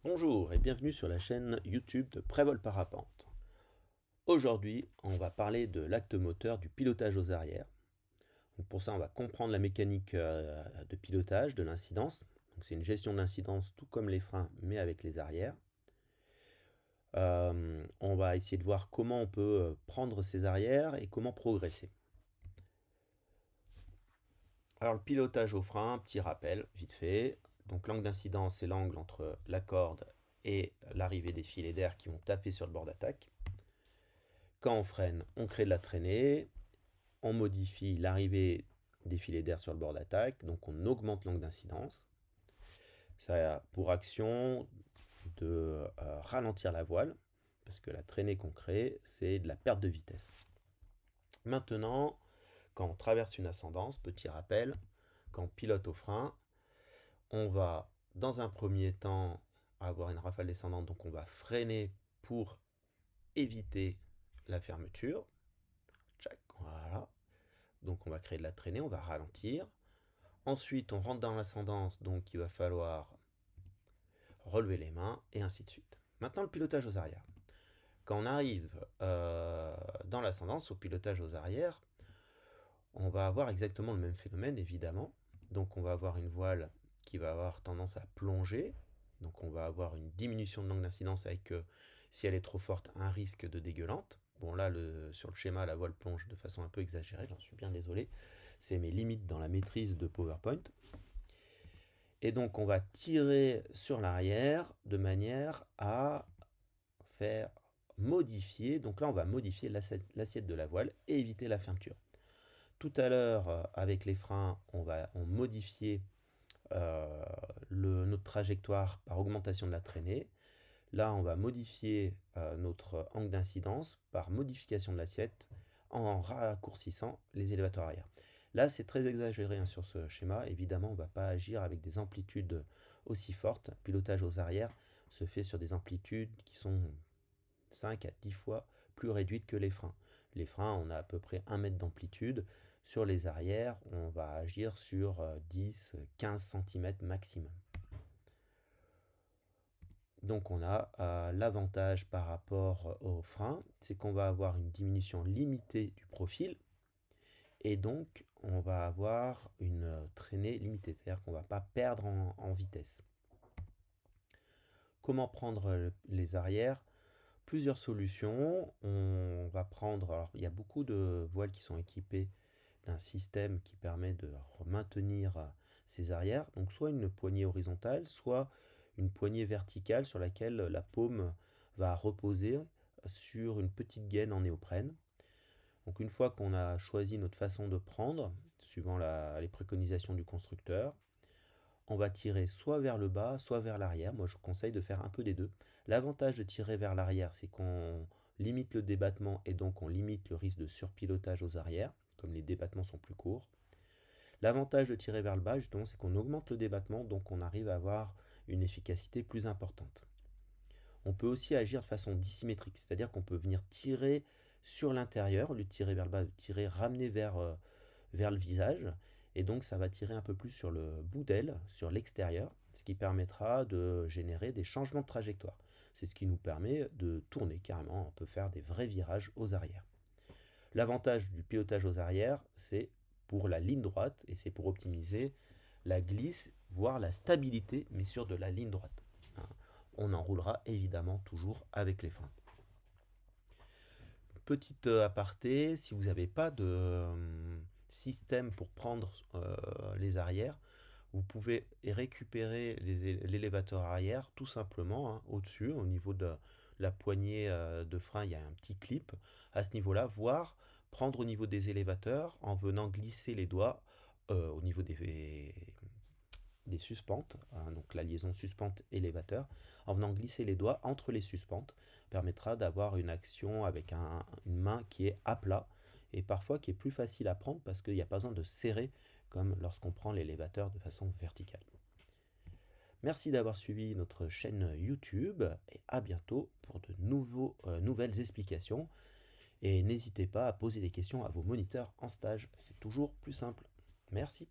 Bonjour et bienvenue sur la chaîne YouTube de Prévol Parapente. Aujourd'hui, on va parler de l'acte moteur du pilotage aux arrières. Donc pour ça, on va comprendre la mécanique de pilotage, de l'incidence. C'est une gestion d'incidence tout comme les freins, mais avec les arrières. On va essayer de voir comment on peut prendre ces arrières et comment progresser. Alors le pilotage au frein, petit rappel, vite fait. Donc l'angle d'incidence, c'est l'angle entre la corde et l'arrivée des filets d'air qui vont taper sur le bord d'attaque. Quand on freine, on crée de la traînée, on modifie l'arrivée des filets d'air sur le bord d'attaque, donc on augmente l'angle d'incidence. Ça a pour action de ralentir la voile, parce que la traînée qu'on crée, c'est de la perte de vitesse. Maintenant, quand on traverse une ascendance, petit rappel, quand on pilote au frein, on va dans un premier temps avoir une rafale descendante, donc on va freiner pour éviter la fermeture. Tchac, voilà. Donc on va créer de la traînée, on va ralentir. Ensuite, on rentre dans l'ascendance, donc il va falloir relever les mains, et ainsi de suite. Maintenant, le pilotage aux arrières. Quand on arrive dans l'ascendance, au pilotage aux arrières, on va avoir exactement le même phénomène, évidemment. Donc on va avoir une voile qui va avoir tendance à plonger. Donc on va avoir une diminution de l'angle d'incidence avec, si elle est trop forte, un risque de dégueulante. Bon là, sur le schéma, la voile plonge de façon un peu exagérée, j'en suis bien désolé. C'est mes limites dans la maîtrise de PowerPoint. Et donc on va tirer sur l'arrière de manière à faire modifier. Donc là, on va modifier l'assiette de la voile et éviter la fermeture. Tout à l'heure, avec les freins, on modifiait notre trajectoire par augmentation de la traînée. Là, on va modifier notre angle d'incidence par modification de l'assiette en raccourcissant les élévateurs arrière. Là, c'est très exagéré hein, sur ce schéma. Évidemment, on ne va pas agir avec des amplitudes aussi fortes. Le pilotage aux arrières se fait sur des amplitudes qui sont 5 à 10 fois plus réduites que les freins. Les freins, on a à peu près 1 mètre d'amplitude. Sur les arrières, on va agir sur 10-15 cm maximum. Donc on a l'avantage par rapport au frein, c'est qu'on va avoir une diminution limitée du profil et donc on va avoir une traînée limitée, c'est-à-dire qu'on ne va pas perdre en vitesse. Comment prendre les arrières? Plusieurs solutions. On va prendre, alors il y a beaucoup de voiles qui sont équipées d'un système qui permet de maintenir ces arrières. Donc soit une poignée horizontale, soit une poignée verticale sur laquelle la paume va reposer sur une petite gaine en néoprène. Donc une fois qu'on a choisi notre façon de prendre, suivant les préconisations du constructeur, on va tirer soit vers le bas, soit vers l'arrière. Moi, je conseille de faire un peu des deux. L'avantage de tirer vers l'arrière, c'est qu'on limite le débattement et donc on limite le risque de surpilotage aux arrières, comme les débattements sont plus courts. L'avantage de tirer vers le bas, justement, c'est qu'on augmente le débattement, donc on arrive à avoir une efficacité plus importante. On peut aussi agir de façon dissymétrique, c'est-à-dire qu'on peut venir tirer sur l'intérieur, au lieu de tirer vers le bas, tirer, ramener vers le visage, et donc ça va tirer un peu plus sur le bout d'aile, sur l'extérieur, ce qui permettra de générer des changements de trajectoire. C'est ce qui nous permet de tourner carrément, on peut faire des vrais virages aux arrières. L'avantage du pilotage aux arrières, c'est pour la ligne droite, et c'est pour optimiser la glisse, voire la stabilité, mais sur de la ligne droite. On enroulera évidemment toujours avec les freins. Petite aparté, si vous n'avez pas de système pour prendre les arrières, vous pouvez récupérer l'élévateur arrière tout simplement hein, au-dessus, au niveau de la poignée de frein, il y a un petit clip à ce niveau-là, voire prendre au niveau des élévateurs en venant glisser les doigts au niveau des suspentes, hein, donc la liaison suspente-élévateur, en venant glisser les doigts entre les suspentes, permettra d'avoir une action avec une main qui est à plat et parfois qui est plus facile à prendre parce qu'il n'y a pas besoin de serrer comme lorsqu'on prend l'élévateur de façon verticale. Merci d'avoir suivi notre chaîne YouTube et à bientôt pour de nouvelles explications. Et n'hésitez pas à poser des questions à vos moniteurs en stage, c'est toujours plus simple. Merci.